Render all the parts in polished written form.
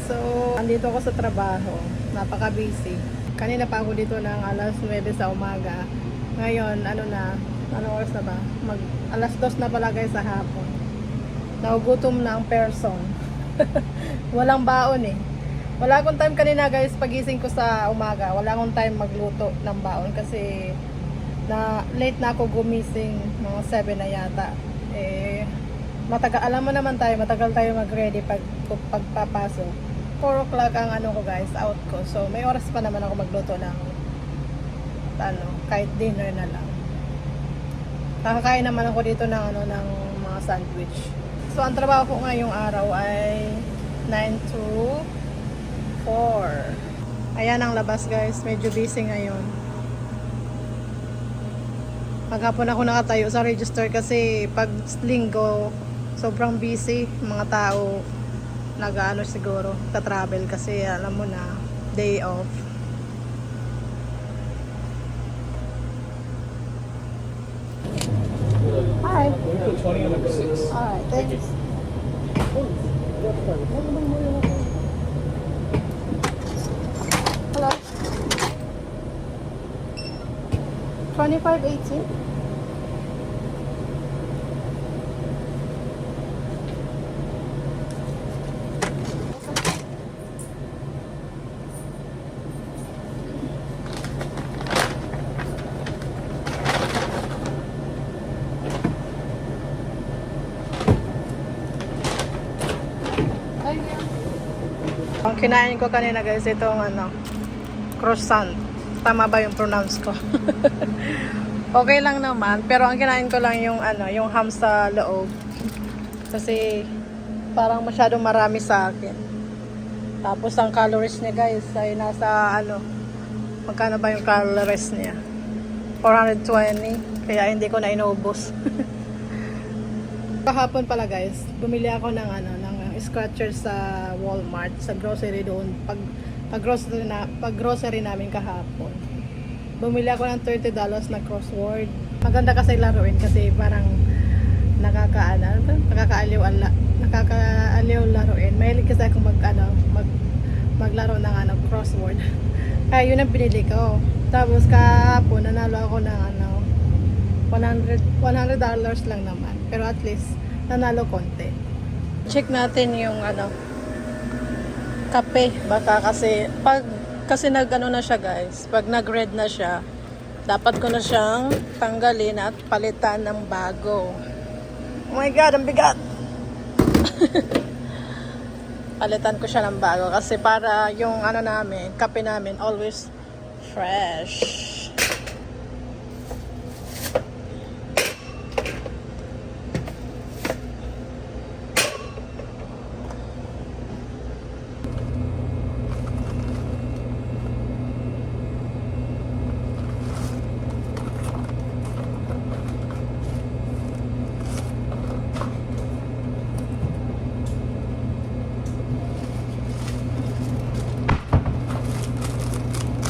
So, andito ako sa trabaho. Napaka-busy. Kanina pa ako dito ng alas 9 sa umaga. Ngayon, anong oras na ba? Alas 2 na pala guys sa hapon. Nagugutom na ang person. Walang baon eh. Wala akong time kanina guys, pagising ko sa umaga. Wala akong time magluto ng baon kasi late na ako gumising, mga 7 na yata. Alam mo naman tayo, matagal tayo mag-ready pagpapasok. 4 o'clock ang ko guys, out ko. So may oras pa naman ako magluto ng kahit dinner na lang. Nakakain naman ako dito ng ng mga sandwich. So ang trabaho ko ngayong araw ay 9 to 4. Ayan ang labas guys, medyo busy ngayon. Maghapon ako nakatayo sa register kasi pag linggo sobrang busy, mga tao nag-ano siguro, ka-travel kasi alam mo na, day off. Hi. 20 number 6. Alright, thanks. Hello. 25.18. Ang kinain ko kanina guys, itong croissant. Tama ba yung pronounce ko? Okay lang naman, pero ang kinain ko lang yung yung ham sa loob. Kasi parang masyadong marami sa akin. Tapos ang calories niya guys ay nasa magkano ba yung calories niya? 420. Kaya hindi ko na inubos. Kahapon pala guys, bumili ako ng scratcher sa Walmart, sa grocery doon. Pag grocery namin kahapon. Bumili ako ng $30 na crossword. Maganda kasi laruin kasi parang nakakaaliw laruin. Mahilig kasi ako maglaro ng crossword. Kaya yun ang binili ko. Tapos kahapon nanalo ako ng $100 lang naman. Pero at least nanalo konti. Check natin yung kape. Baka kasi na siya guys. Pag nag-red na siya, dapat ko na siyang tanggalin at palitan ng bago. Oh my God, ang bigat! Palitan ko siya ng bago kasi para yung kape namin always fresh.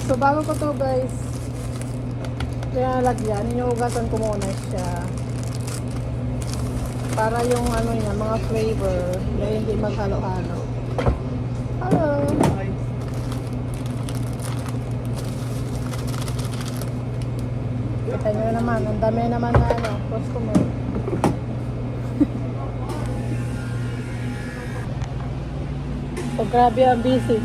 So bago ko to guys lalagyan, inuugasan ko muna siya para yung niya, mga flavor na hindi maghalo-halo. Hello. Kita nyo naman, ang dami naman na customer. So grabe ang busy.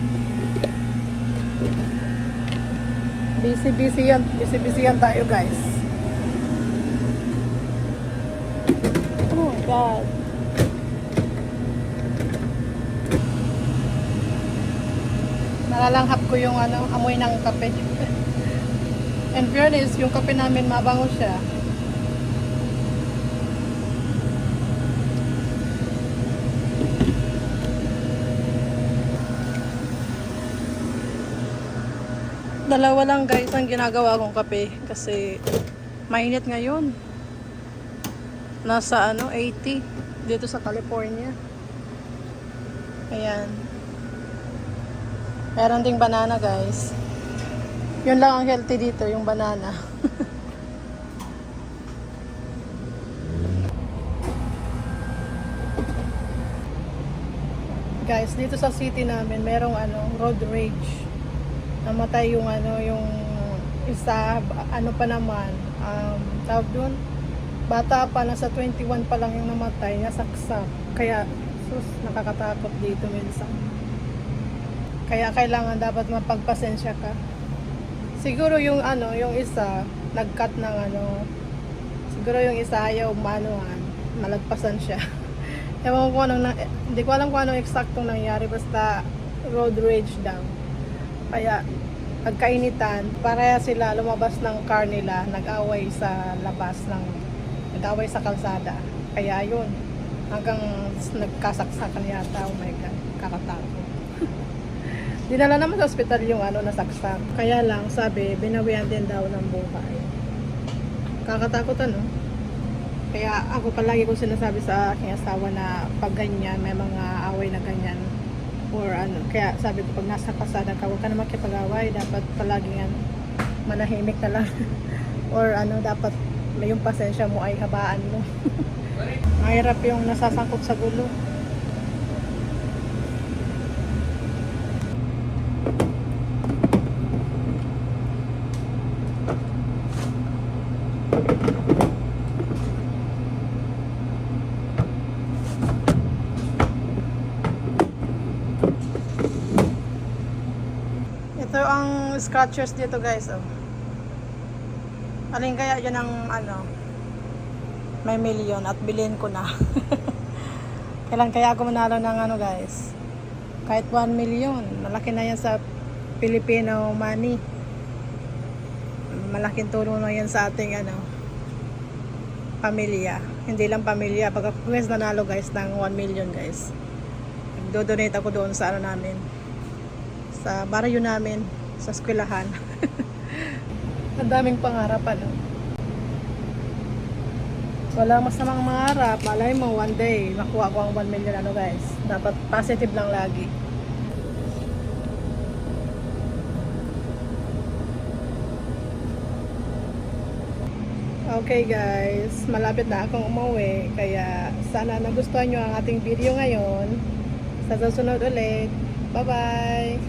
Busy yan tayo guys. Oh my God. Nalalanghap ko yung amoy ng kape. And fairness, yung kape namin mabango siya. Dalawa lang guys ang ginagawa kong kape kasi mainit ngayon. Nasa 80 dito sa California. Ayan. Meron ding banana guys. Yun lang ang healthy dito, yung banana. Guys, dito sa city namin, merong road rage. Namatay yung yung isa, ano pa naman, tawag dun, bata pa, nasa 21 pa lang yung namatay, nasaksak. Kaya, sus, nakakatakot dito minsan. Kaya kailangan dapat mapagpasensya ka. Siguro yung yung isa, nag-cut ng siguro yung isa ayaw malagpasan siya. Ewan ko hindi ko alam kung anong eksaktong nangyari, basta road rage daw. Kaya nagkainitan, para sila lumabas ng car nila, nag-away sa nag-away sa kalsada. Kaya yun, hanggang nagkasaksakan yata. Oh my God, kakatakot. Dinala naman sa ospital yung nasaksak. Kaya lang, sabi, binawian din daw ng buhay. Kakatakot Kaya ako palagi ko sinasabi sa aking asawa na pag ganyan, may mga away na ganyan, or kaya sabi ko pag nasa kasada ka, huwag ka na makipag-away, dapat palaging manahimik na lang. Or dapat may yung pasensya mo ay habaan mo. Mahirap yung nasasangkot sa gulo. Ito ang scratchers dito, guys. Alin kaya yun ang may milyon at bilhin ko na. Kailan kaya ako manalo ng guys? Kahit 1 million. Malaki na yan sa Filipino money. Malaking tulong na yan sa ating pamilya. Hindi lang pamilya. Pag ako guys nanalo guys ng 1 million guys, nagdo-donate ako doon sa namin, sa baryo namin, sa eskwelahan. Ang daming pangarap Wala masamang mangarap. Malay mo one day makuha ko ang 1 million guys. Dapat positive lang lagi. Okay guys, malapit na akong umuwi, kaya sana nagustuhan nyo ang ating video ngayon. Sa susunod ulit, bye bye!